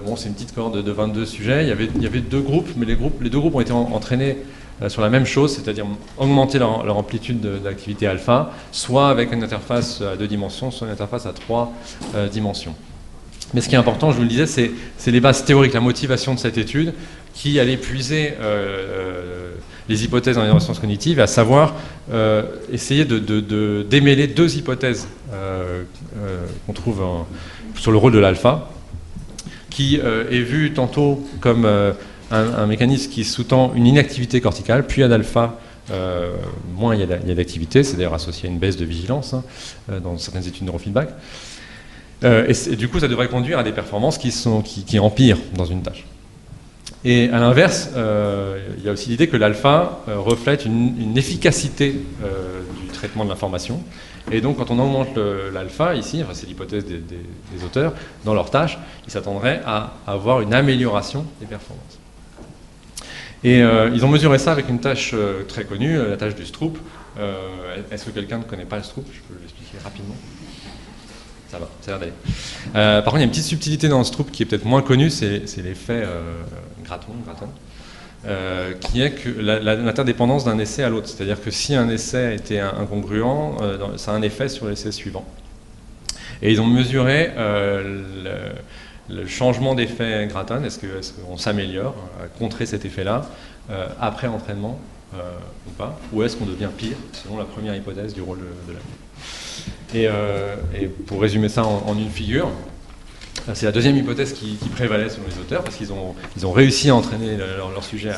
bon, c'est une petite cohorte de 22 sujets, il y avait 2 groupes, mais les 2 groupes ont été entraînés sur la même chose, c'est-à-dire augmenter leur amplitude d'activité alpha, soit avec une interface à 2 dimensions, soit une interface à 3 dimensions. Mais ce qui est important, je vous le disais, c'est les bases théoriques, la motivation de cette étude, qui allait puiser les hypothèses en neurosciences cognitives, à savoir essayer de démêler 2 hypothèses qu'on trouve sur le rôle de l'alpha, qui est vu tantôt comme un mécanisme qui sous-tend une inactivité corticale, puis à l'alpha, moins il y a d'activité, c'est d'ailleurs associé à une baisse de vigilance dans certaines études neurofeedback. Et du coup, ça devrait conduire à des performances qui empirent dans une tâche. Et à l'inverse, il y a aussi l'idée que l'alpha reflète une efficacité du traitement de l'information. Et donc, quand on augmente l'alpha, ici, enfin, c'est l'hypothèse des auteurs, dans leur tâche, ils s'attendraient à avoir une amélioration des performances. Et ils ont mesuré ça avec une tâche très connue, la tâche du Stroop. Est-ce que quelqu'un ne connaît pas le Stroop? Je peux l'expliquer rapidement. Ça va, ça a l'air d'aller. Par contre, il y a une petite subtilité dans ce Stroop qui est peut-être moins connue, c'est l'effet Gratton, qui est que l'interdépendance d'un essai à l'autre. C'est-à-dire que si un essai était incongruent, ça a un effet sur l'essai suivant. Et ils ont mesuré le changement d'effet Gratton, est-ce qu'on s'améliore à contrer cet effet-là après entraînement ou pas, ou est-ce qu'on devient pire, selon la première hypothèse du rôle de l'alpha. Et pour résumer ça en une figure, c'est la deuxième hypothèse qui prévalait selon les auteurs, parce qu'ils ont réussi à entraîner leur sujet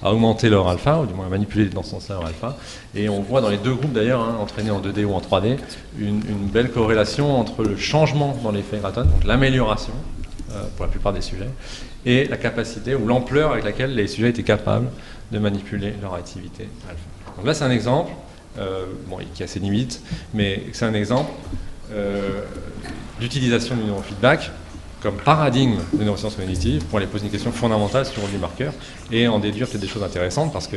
à augmenter leur alpha, ou du moins à manipuler dans ce sens-là leur alpha. Et on voit dans les 2 groupes d'ailleurs, entraînés en 2D ou en 3D, une belle corrélation entre le changement dans l'effet Gratton, donc l'amélioration pour la plupart des sujets, et la capacité ou l'ampleur avec laquelle les sujets étaient capables de manipuler leur activité alpha. Donc là c'est un exemple, qui a ses limites, mais c'est un exemple d'utilisation du neurofeedback comme paradigme de neurosciences cognitives pour aller poser une question fondamentale sur le rôle du marqueur et en déduire peut-être des choses intéressantes, parce que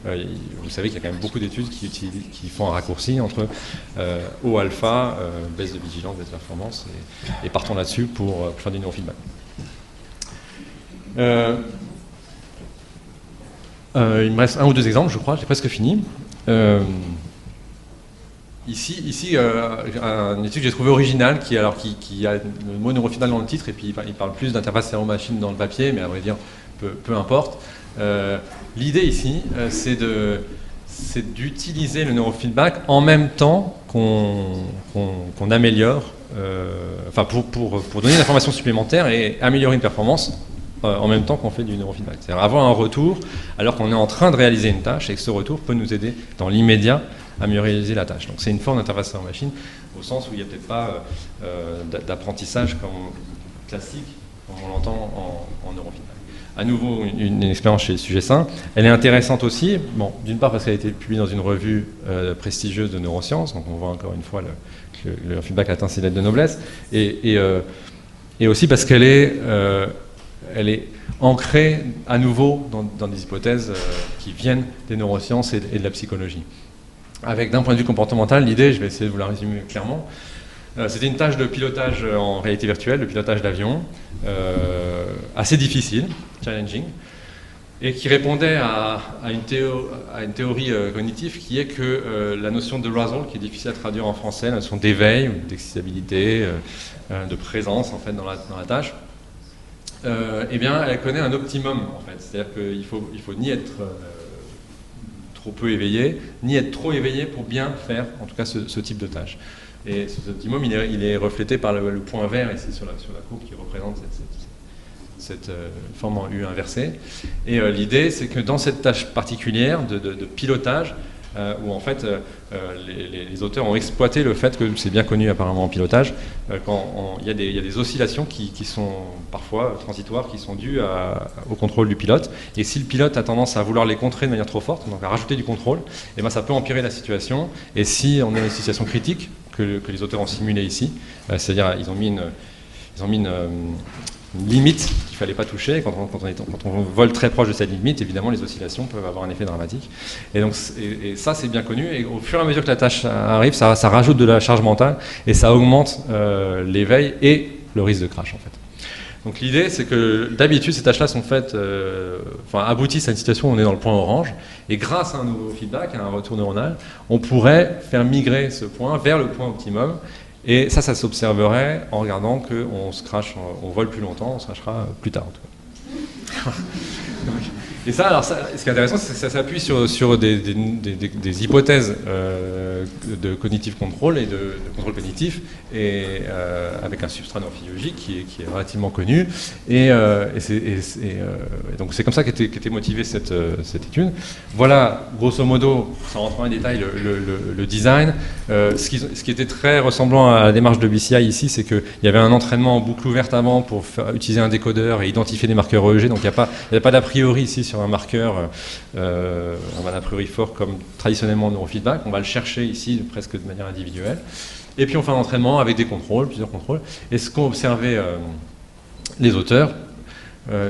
vous savez qu'il y a quand même beaucoup d'études qui font un raccourci entre haut alpha, baisse de vigilance, baisse de performance, et partons là-dessus pour faire du neurofeedback. Il me reste 1 ou 2 exemples, je crois, j'ai presque fini. Ici, une étude que j'ai trouvée originale, qui a le mot neurofeedback dans le titre, et puis il parle plus d'interface cerveau-machine dans le papier, mais à vrai dire, peu importe. L'idée ici, c'est d'utiliser le neurofeedback en même temps qu'on améliore, pour donner une information supplémentaire et améliorer une performance en même temps qu'on fait du neurofeedback. C'est-à-dire avoir un retour alors qu'on est en train de réaliser une tâche, et que ce retour peut nous aider dans l'immédiat à mieux réaliser la tâche. Donc c'est une forme d'interface cerveau-machine, au sens où il n'y a peut-être pas d'apprentissage classique, comme on l'entend en neurofeedback. à nouveau une expérience chez Sujet Sain. Elle est intéressante aussi, bon, d'une part parce qu'elle a été publiée dans une revue prestigieuse de neurosciences, donc on voit encore une fois que le feedback atteint ses lettres de noblesse, et aussi parce qu'elle est ancrée à nouveau dans des hypothèses qui viennent des neurosciences et de la psychologie. Avec, d'un point de vue comportemental, l'idée, je vais essayer de vous la résumer clairement, c'était une tâche de pilotage en réalité virtuelle, de pilotage d'avion, assez difficile, challenging, et qui répondait à une théorie cognitive qui est que la notion de arousal, qui est difficile à traduire en français, la notion d'éveil, d'excitabilité, de présence en fait dans la tâche, eh bien, elle connaît un optimum en fait. C'est-à-dire qu'il faut ni être trop peu éveillé, ni être trop éveillé pour bien faire, en tout cas, ce type de tâche. Et cet optimum, il est reflété par le point vert ici sur la courbe qui représente cette forme en U inversée. Et l'idée, c'est que dans cette tâche particulière de pilotage, où en fait les auteurs ont exploité le fait que c'est bien connu apparemment en pilotage, il y a des oscillations qui sont parfois transitoires, qui sont dues au contrôle du pilote. Et si le pilote a tendance à vouloir les contrer de manière trop forte, donc à rajouter du contrôle, et ben ça peut empirer la situation. Et si on a une situation critique que les auteurs ont simulée ici, c'est-à-dire ils ont mis une limite qu'il ne fallait pas toucher. Quand on vole très proche de cette limite, évidemment, les oscillations peuvent avoir un effet dramatique. Et donc, ça, c'est bien connu. Et au fur et à mesure que la tâche arrive, ça rajoute de la charge mentale et ça augmente l'éveil et le risque de crash, en fait. Donc, l'idée, c'est que d'habitude, ces tâches-là sont faites, aboutissent à une situation où on est dans le point orange. Et grâce à un nouveau feedback, à un retour neuronal, on pourrait faire migrer ce point vers le point optimum. Et ça s'observerait en regardant qu'on se crache, on vole plus longtemps, on se crachera plus tard en tout cas. Et ça, alors ce qui est intéressant, c'est que ça s'appuie sur des hypothèses de cognitive control et de contrôle cognitif, et avec un substrat neurophysiologique qui est relativement connu. Et donc c'est comme ça qu'était motivée cette étude. Voilà, grosso modo, sans rentrer en détail, le design. Ce qui était très ressemblant à la démarche de BCI ici, c'est qu'il y avait un entraînement en boucle ouverte avant pour utiliser un décodeur et identifier des marqueurs EEG. Donc il n'y a pas d'a priori ici sur un marqueur, a priori fort comme traditionnellement en neurofeedback. On va le chercher ici presque de manière individuelle. Et puis on fait un entraînement avec des contrôles, plusieurs contrôles. Et ce qu'ont observé les auteurs,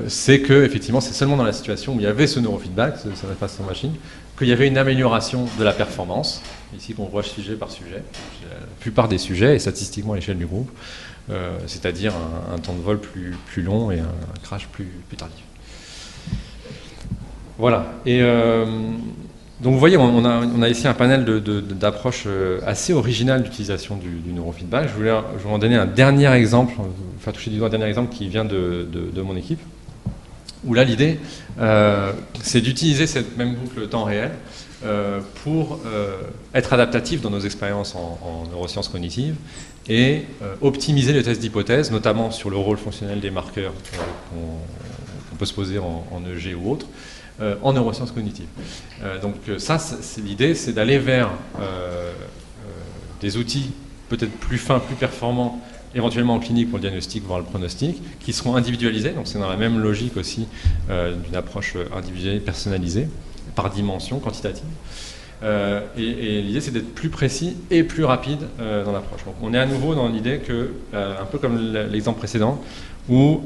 c'est que effectivement, c'est seulement dans la situation où il y avait ce neurofeedback, cette façon machine, qu'il y avait une amélioration de la performance. Ici, qu'on voit sujet par sujet. La plupart des sujets, et statistiquement à l'échelle du groupe, c'est-à-dire un temps de vol plus long et un crash plus tardif. Voilà. Et donc vous voyez, on a ici un panel d'approches assez originales d'utilisation du neurofeedback. Je vais vous en donner un dernier exemple, faire toucher du doigt un dernier exemple qui vient de mon équipe, où là l'idée, c'est d'utiliser cette même boucle temps réel pour être adaptatif dans nos expériences en neurosciences cognitives et optimiser les tests d'hypothèse, notamment sur le rôle fonctionnel des marqueurs qu'on peut se poser en EEG ou autre, en neurosciences cognitives. Donc ça, l'idée, c'est d'aller vers des outils peut-être plus fins, plus performants, éventuellement en clinique pour le diagnostic, voire le pronostic, qui seront individualisés. Donc c'est dans la même logique aussi d'une approche individualisée, personnalisée, par dimension, quantitative. Et l'idée, c'est d'être plus précis et plus rapide dans l'approche. Donc on est à nouveau dans l'idée que, un peu comme l'exemple précédent, où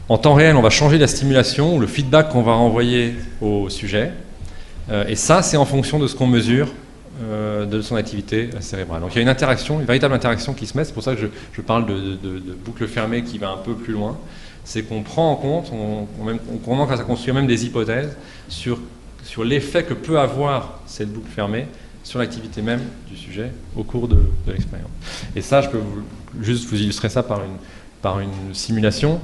en temps réel, on va changer la stimulation ou le feedback qu'on va renvoyer au sujet. Et ça, c'est en fonction de ce qu'on mesure de son activité cérébrale. Donc il y a une interaction, une véritable interaction qui se met. C'est pour ça que je parle de boucle fermée qui va un peu plus loin. C'est qu'on prend en compte, on commence à construire même des hypothèses sur l'effet que peut avoir cette boucle fermée sur l'activité même du sujet au cours de l'expérience. Et ça, je peux juste vous illustrer ça par une simulation.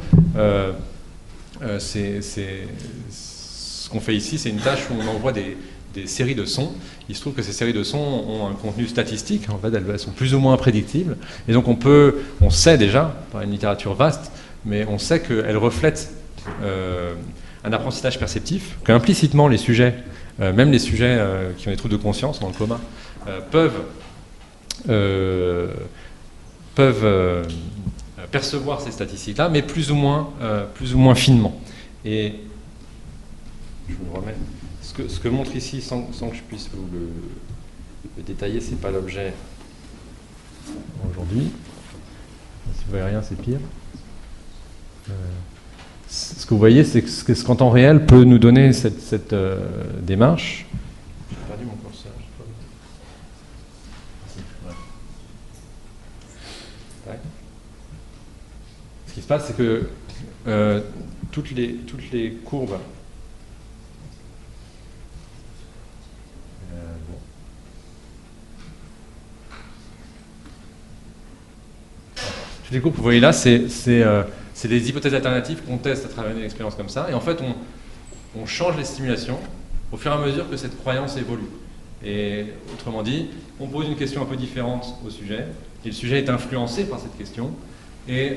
Ce qu'on fait ici, c'est une tâche où on envoie des séries de sons. Il se trouve que ces séries de sons ont un contenu statistique. En fait, elles sont plus ou moins prédictibles. Et donc, on sait déjà, par une littérature vaste, mais on sait qu'elles reflètent un apprentissage perceptif, qu'implicitement les sujets, même les sujets qui ont des troubles de conscience, dans le coma, peuvent percevoir ces statistiques-là, mais plus ou moins finement. Et je me remets. Ce que montre ici, sans que je puisse vous le détailler, c'est pas l'objet aujourd'hui. Si vous voyez rien, c'est pire. Ce que vous voyez, c'est ce qu'en temps réel peut nous donner cette démarche. J'ai perdu mon curseur. Ce qui se passe, c'est que toutes les courbes toutes les courbes que vous voyez là, c'est des hypothèses alternatives qu'on teste à travers une expérience comme ça. Et en fait, on change les stimulations au fur et à mesure que cette croyance évolue. Et autrement dit, on pose une question un peu différente au sujet, et le sujet est influencé par cette question, et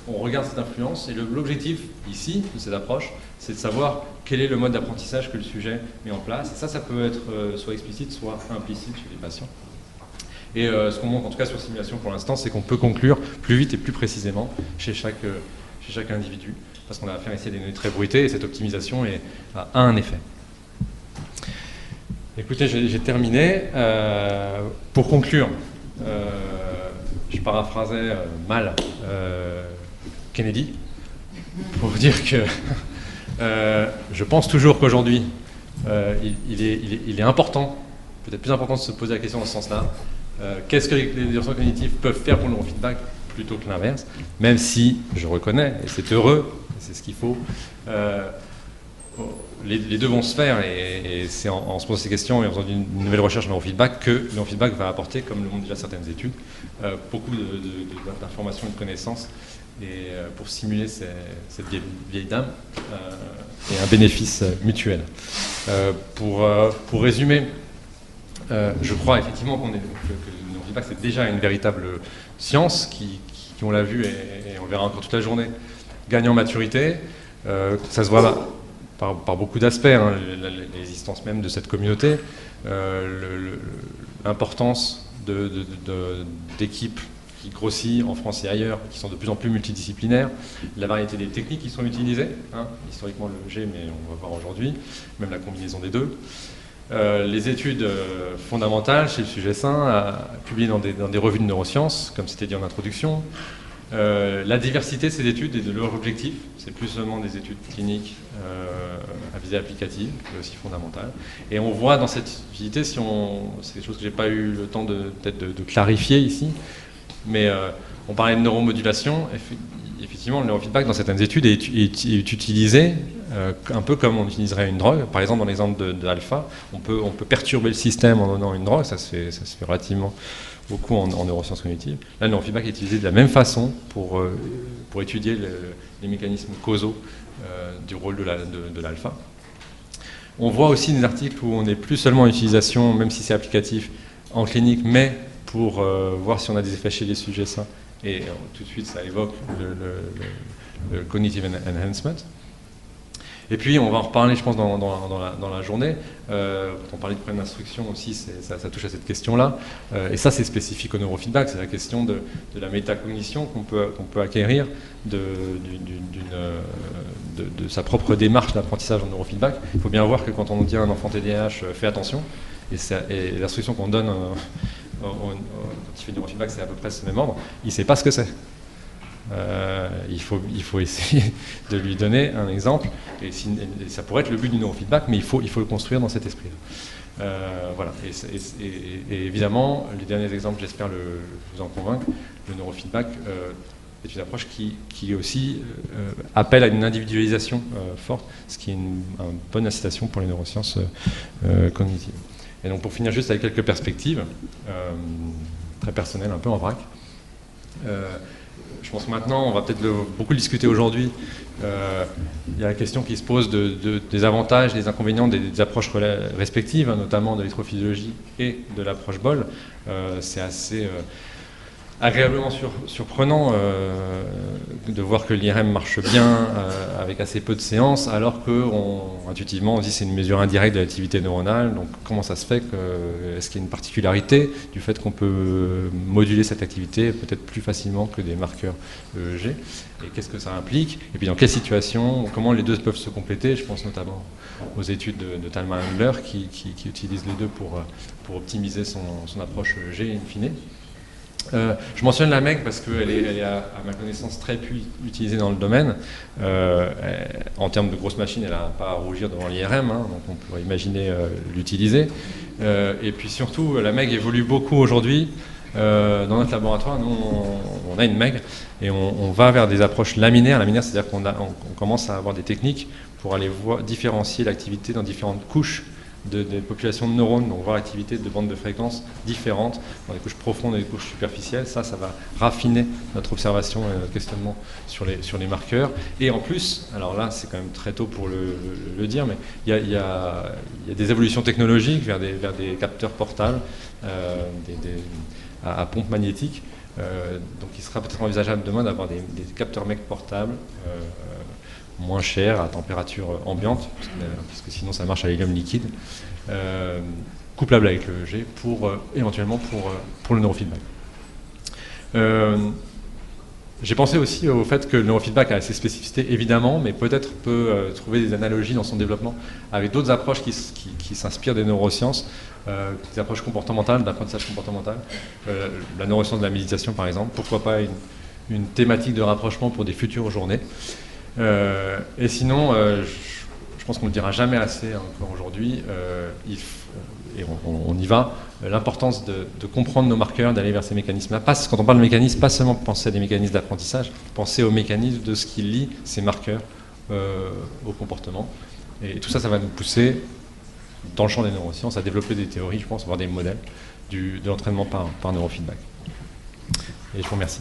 on regarde cette influence. Et l'objectif ici, de cette approche, c'est de savoir quel est le mode d'apprentissage que le sujet met en place. Et ça peut être soit explicite, soit implicite chez les patients. Et ce qu'on montre en tout cas sur simulation pour l'instant, c'est qu'on peut conclure plus vite et plus précisément chez chaque individu, parce qu'on a affaire ici à des données très bruitées, et cette optimisation a un effet. Écoutez, j'ai terminé. Pour conclure, je paraphrasais mal Kennedy pour dire que je pense toujours qu'aujourd'hui, il est important, peut-être plus important de se poser la question dans ce sens-là. Qu'est-ce que les neurosciences cognitives peuvent faire pour le neurofeedback plutôt que l'inverse, même si je reconnais, et c'est heureux, c'est ce qu'il faut, les deux vont se faire, et c'est en se posant ces questions et en faisant une nouvelle recherche en neurofeedback que le neurofeedback va apporter, comme le montrent déjà certaines études, beaucoup d'informations et de connaissances, et pour stimuler cette vieille dame, et un bénéfice mutuel. Pour résumer, je crois effectivement que le neurofeedback c'est déjà une véritable science qui on l'a vu et on le verra encore toute la journée, gagne en maturité. Ça se voit par beaucoup d'aspects, hein, l'existence même de cette communauté, l'importance d'équipes qui grossit en France et ailleurs, qui sont de plus en plus multidisciplinaires, la variété des techniques qui sont utilisées, hein, historiquement le G, mais on va voir aujourd'hui, même la combinaison des deux. Les études fondamentales chez le sujet sain, publiées dans des revues de neurosciences, comme c'était dit en introduction. La diversité de ces études et de leur objectif, c'est plus seulement des études cliniques à visée applicative, mais aussi fondamentale. Et on voit dans cette diversité, c'est quelque chose que je n'ai pas eu le temps de clarifier ici, mais on parlait de neuromodulation. Effectivement, le neurofeedback dans certaines études est utilisé un peu comme on utiliserait une drogue. Par exemple, dans l'exemple d'Alpha, on peut perturber le système en donnant une drogue, ça se fait relativement beaucoup en neurosciences cognitives. Là, le neurofeedback est utilisé de la même façon pour étudier les mécanismes causaux du rôle de l'alpha. On voit aussi des articles où on n'est plus seulement en utilisation, même si c'est applicatif, en clinique, mais pour voir si on a des effets chez les sujets sains. Et tout de suite, ça évoque le cognitive enhancement. Et puis, on va en reparler, je pense, dans la journée. Quand on parlait de problème d'instruction aussi, ça touche à cette question-là. Et ça, c'est spécifique au neurofeedback. C'est la question de la métacognition qu'on peut acquérir de sa propre démarche d'apprentissage en neurofeedback. Il faut bien voir que quand on dit à un enfant TDAH, fais attention, et l'instruction qu'on donne quand il fait du neurofeedback, c'est à peu près ce même ordre, il ne sait pas ce que c'est. Il faut essayer de lui donner un exemple, et ça pourrait être le but du neurofeedback, mais il faut le construire dans cet esprit-là. Voilà. Et évidemment, les derniers exemples, j'espère vous en convaincre, le neurofeedback est une approche qui aussi appelle à une individualisation forte, ce qui est une bonne incitation pour les neurosciences cognitives. Et donc pour finir juste avec quelques perspectives, très personnelles, un peu en vrac. Je pense que maintenant, on va peut-être beaucoup le discuter aujourd'hui. Il y a la question qui se pose des avantages, des inconvénients des approches respectives, hein, notamment de l'électrophysiologie et de l'approche BOL. C'est agréablement surprenant de voir que l'IRM marche bien avec assez peu de séances, alors qu'intuitivement on dit que c'est une mesure indirecte de l'activité neuronale. Donc comment ça se fait est-ce qu'il y a une particularité du fait qu'on peut moduler cette activité peut-être plus facilement que des marqueurs EEG, et qu'est-ce que ça implique, et puis dans quelles situations, comment les deux peuvent se compléter. Je pense notamment aux études de Thalma Handler qui utilisent les deux pour optimiser son approche EEG in fine. Je mentionne la MEG parce qu'elle est à ma connaissance très peu utilisée dans le domaine. En termes de grosses machines, elle n'a pas à rougir devant l'IRM, hein, donc on pourrait imaginer l'utiliser. Et puis surtout, la MEG évolue beaucoup aujourd'hui. Dans notre laboratoire, nous, on a une MEG et on va vers des approches laminaires. Laminaire, c'est-à-dire qu'on commence à avoir des techniques pour aller différencier l'activité dans différentes couches des populations de neurones, donc voir l'activité de bandes de fréquences différentes, dans des couches profondes et des couches superficielles. Ça va raffiner notre observation et notre questionnement sur les marqueurs. Et en plus, alors là c'est quand même très tôt pour le dire, mais il y a des évolutions technologiques vers des capteurs portables, à pompe magnétique. Donc il sera peut-être envisageable demain d'avoir des capteurs MEC portables, moins cher, à température ambiante, puisque sinon ça marche à l'hélium liquide, couplable avec le EEG, éventuellement pour le neurofeedback. J'ai pensé aussi au fait que le neurofeedback a ses spécificités, évidemment, mais peut-être peut trouver des analogies dans son développement avec d'autres approches qui s'inspirent des neurosciences, des approches comportementales, d'apprentissage comportemental, la neuroscience de la méditation par exemple. Pourquoi pas une thématique de rapprochement pour des futures journées. Et sinon, je pense qu'on ne le dira jamais assez encore aujourd'hui, et on y va, l'importance de comprendre nos marqueurs, d'aller vers ces mécanismes-là. Quand on parle de mécanismes, pas seulement penser à des mécanismes d'apprentissage, penser aux mécanismes de ce qui lie ces marqueurs au comportement. Et tout ça, ça va nous pousser, dans le champ des neurosciences, à développer des théories, je pense, voire des modèles de l'entraînement par neurofeedback. Et je vous remercie.